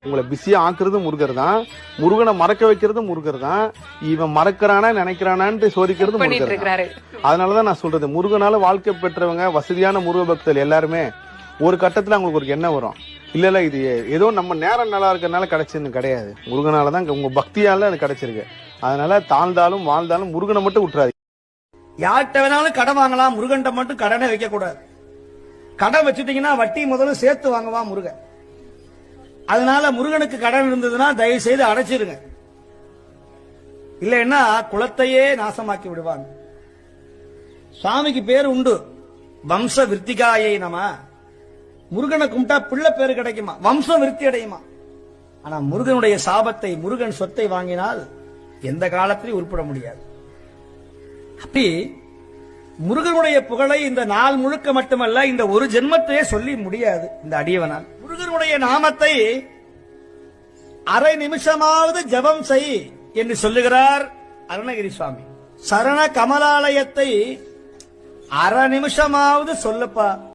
உங்களை பிஸியா ஆக்குறது முருகர் தான். முருகனை மறக்க வைக்கிறது முருகர் தான். இவன் மறக்கிறானா நினைக்கிறானான்னு சோதிக்கிறது முருகர் தான். அதனாலதான் நான் சொல்றது, முருகனால வாழ்க்கை பெற்றவங்க வசதியான முருக பக்தர்கள் எல்லாருமே ஒரு கட்டத்துல அவங்களுக்கு ஒரு எண்ணம் வரும், இல்ல இது ஏதோ நம்ம நேரம் நல்லா இருக்கிறதுனால கிடைச்சதுன்னு கிடையாது, முருகனாலதான் உங்க பக்தியால அது கிடைச்சிருக்கு. அதனால தாழ்ந்தாலும் வாழ்ந்தாலும் முருகனை மட்டும் விட்டுறாது. யார்கிட்ட வேணாலும் கடன் வாங்கலாம், முருகன்ட்ட மட்டும் கடனை வைக்க கூடாது. கடன் வச்சுட்டீங்கன்னா வட்டி முதல்ல சேர்த்து வாங்குவா முருகன். அதனால முருகனுக்கு கடன் இருந்ததுன்னா தயவு செய்து அடைச்சிருங்க, இல்லைன்னா குலத்தையே நாசமாக்கி விடுவாங்க. சுவாமிக்கு பேர் உண்டு, வம்ச விருத்திகாயை. நம முருகனை கும்பிட்டா பிள்ளை பேரு கிடைக்குமா, வம்சம் விருத்தி அடையுமா. ஆனா முருகனுடைய சாபத்தை, முருகன் சொத்தை வாங்கினால் எந்த காலத்திலும் உருப்பட முடியாது. அப்படி முருகனுடைய புகழை இந்த நாள் முழுக்க மட்டுமல்ல, இந்த ஒரு ஜென்மத்தையே சொல்லி முடியாது இந்த அடியவனால். முருகனுடைய நாமத்தை அரை நிமிஷமாவது ஜபம் செய் என்று சொல்லுகிறார் அருணகிரி சுவாமி. சரண கமலாலயத்தை அரை நிமிஷமாவது சொல்லப்பா.